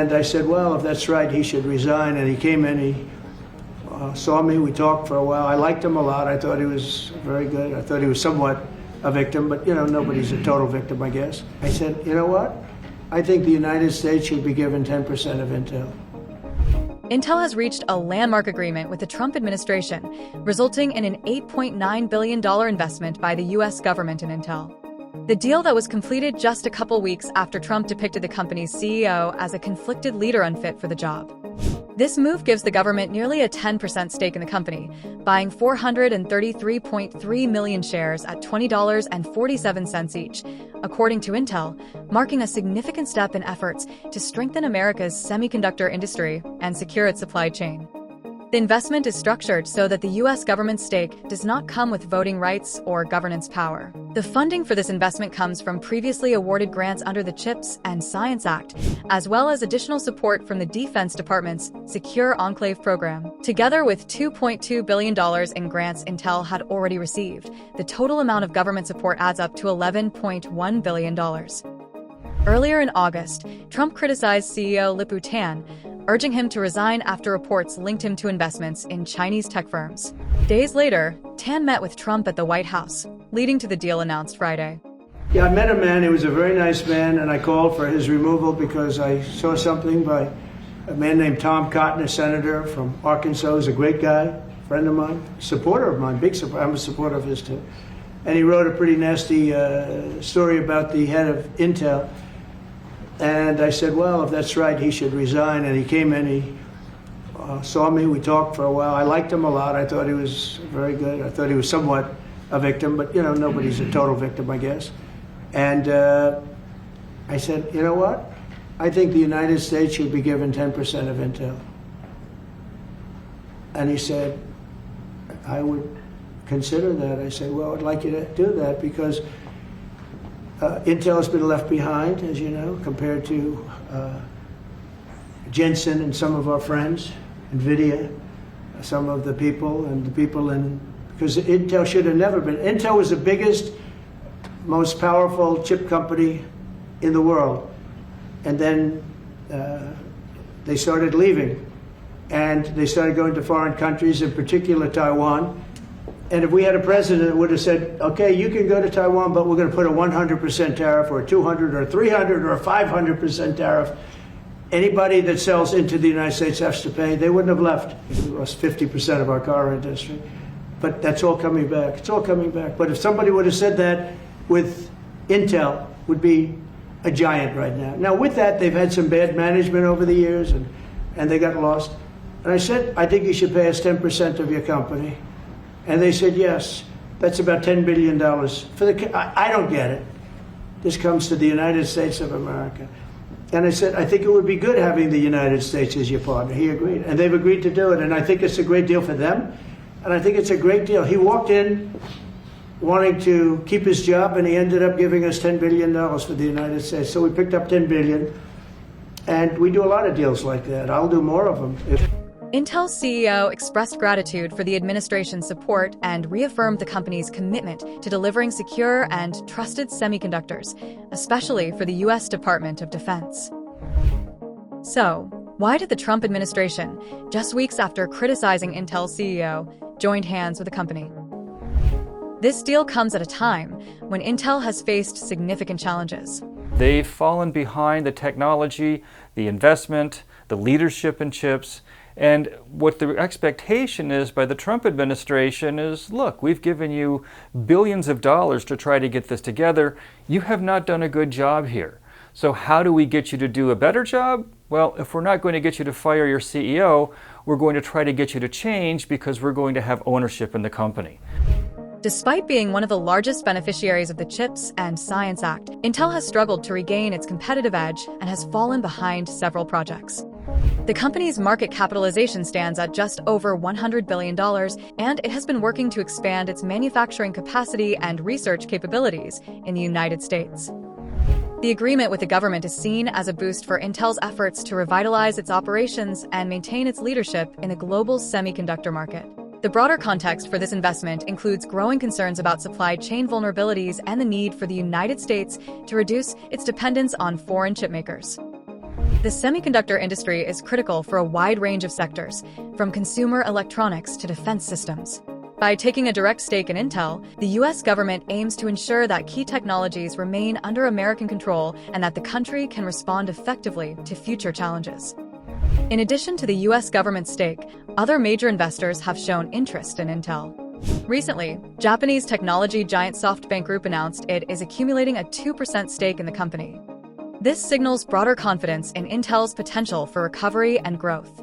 And I said, well, if that's right, he should resign. And he came in, he saw me, we talked for a while. I liked him a lot. I thought he was very good. I thought he was somewhat a victim, but nobody's a total victim, I guess. I said, you know what? I think the United States should be given 10% of Intel. Intel has reached a landmark agreement with the Trump administration, resulting in an $8.9 billion investment by the U.S. government in Intel. The deal that was completed just a couple weeks after Trump depicted the company's CEO as a conflicted leader unfit for the job. This move gives the government nearly a 10% stake in the company, buying 433.3 million shares at $20.47 each, according to Intel, marking a significant step in efforts to strengthen America's semiconductor industry and secure its supply chain. The investment is structured so that the U.S. government's stake does not come with voting rights or governance power. The funding for this investment comes from previously awarded grants under the CHIPS and Science Act, as well as additional support from the Defense Department's Secure Enclave program. Together with $2.2 billion in grants Intel had already received, the total amount of government support adds up to $11.1 billion. Earlier in August, Trump criticized CEO Lip-Bu Tan, urging him to resign after reports linked him to investments in Chinese tech firms. Days later, Tan met with Trump at the White House, leading to the deal announced Friday. Yeah, I met a man, he was a very nice man, and I called for his removal because I saw something by a man named Tom Cotton, a senator from Arkansas. He's a great guy, friend of mine, supporter of mine, big supporter. I'm a supporter of his too. And he wrote a pretty nasty story about the head of Intel. And I said, well, if that's right, he should resign. And he came in, he saw me, we talked for a while. I liked him a lot. I thought he was very good. I thought he was somewhat a victim, but nobody's a total victim, I guess. And I said, you know what? I think the United States should be given 10% of Intel. And he said, I would consider that. I said, well, I'd like you to do that because Intel has been left behind, as you know, compared to Jensen and some of our friends, NVIDIA, some of the people and the people in, because Intel should have never been. Intel was the biggest, most powerful chip company in the world. And then they started leaving. And they started going to foreign countries, in particular Taiwan. And if we had a president that would have said, okay, you can go to Taiwan, but we're going to put a 100% tariff or a 200 or a 300 or a 500% tariff, anybody that sells into the United States has to pay. They wouldn't have left. We lost 50% of our car industry. But that's all coming back. It's all coming back. But if somebody would have said that with Intel, would be a giant right now. Now, with that, they've had some bad management over the years, and they got lost. And I said, I think you should pay us 10% of your company. And they said, yes, that's about $10 billion. I don't get it. This comes to the United States of America. And I said, I think it would be good having the United States as your partner. He agreed. And they've agreed to do it. And I think it's a great deal for them. And I think it's a great deal. He walked in wanting to keep his job, and he ended up giving us $10 billion for the United States. So we picked up $10 billion. And we do a lot of deals like that. I'll do more of them. Intel's CEO expressed gratitude for the administration's support and reaffirmed the company's commitment to delivering secure and trusted semiconductors, especially for the U.S. Department of Defense. So, why did the Trump administration, just weeks after criticizing Intel's CEO, join hands with the company? This deal comes at a time when Intel has faced significant challenges. They've fallen behind the technology, the investment, the leadership in chips. And what the expectation is by the Trump administration is, look, we've given you billions of dollars to try to get this together. You have not done a good job here. So how do we get you to do a better job? Well, if we're not going to get you to fire your CEO, we're going to try to get you to change because we're going to have ownership in the company. Despite being one of the largest beneficiaries of the CHIPS and Science Act, Intel has struggled to regain its competitive edge and has fallen behind several projects. The company's market capitalization stands at just over $100 billion, and it has been working to expand its manufacturing capacity and research capabilities in the United States. The agreement with the government is seen as a boost for Intel's efforts to revitalize its operations and maintain its leadership in the global semiconductor market. The broader context for this investment includes growing concerns about supply chain vulnerabilities and the need for the United States to reduce its dependence on foreign chipmakers. The semiconductor industry is critical for a wide range of sectors, from consumer electronics to defense systems. By taking a direct stake in Intel, the U.S. government aims to ensure that key technologies remain under American control and that the country can respond effectively to future challenges. In addition to the U.S. government's stake, other major investors have shown interest in Intel. Recently, Japanese technology giant SoftBank Group announced it is accumulating a 2% stake in the company. This signals broader confidence in Intel's potential for recovery and growth.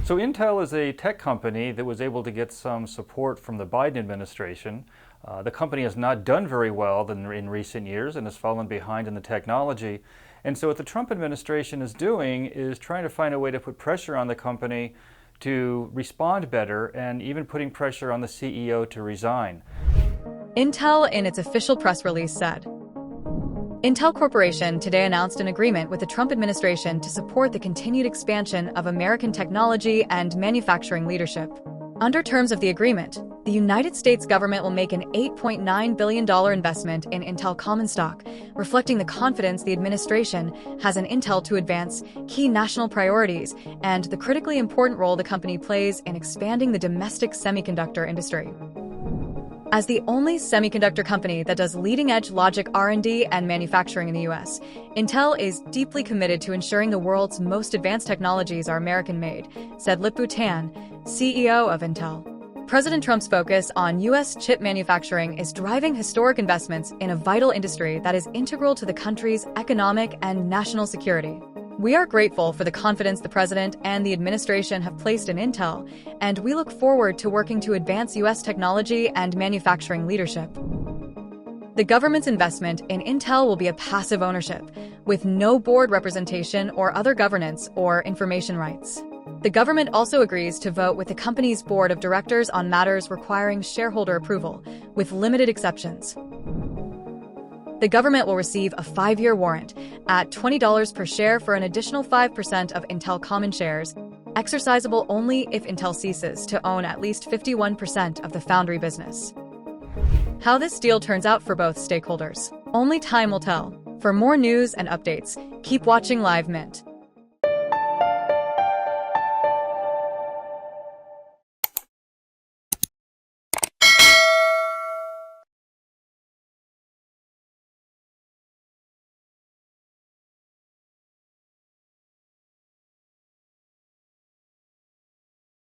So Intel is a tech company that was able to get some support from the Biden administration. The company has not done very well in recent years and has fallen behind in the technology. And so what the Trump administration is doing is trying to find a way to put pressure on the company to respond better, and even putting pressure on the CEO to resign. Intel, in its official press release, said, Intel Corporation today announced an agreement with the Trump administration to support the continued expansion of American technology and manufacturing leadership. Under terms of the agreement, the United States government will make an $8.9 billion investment in Intel common stock, reflecting the confidence the administration has in Intel to advance key national priorities and the critically important role the company plays in expanding the domestic semiconductor industry. As the only semiconductor company that does leading-edge logic R&D and manufacturing in the U.S., Intel is deeply committed to ensuring the world's most advanced technologies are American-made, said Lip-Bu Tan, CEO of Intel. President Trump's focus on U.S. chip manufacturing is driving historic investments in a vital industry that is integral to the country's economic and national security. We are grateful for the confidence the President and the administration have placed in Intel, and we look forward to working to advance U.S. technology and manufacturing leadership. The government's investment in Intel will be a passive ownership, with no board representation or other governance or information rights. The government also agrees to vote with the company's board of directors on matters requiring shareholder approval, with limited exceptions. The government will receive a 5-year warrant at $20 per share for an additional 5% of Intel common shares, exercisable only if Intel ceases to own at least 51% of the foundry business. How this deal turns out for both stakeholders, only time will tell. For more news and updates, keep watching Live Mint.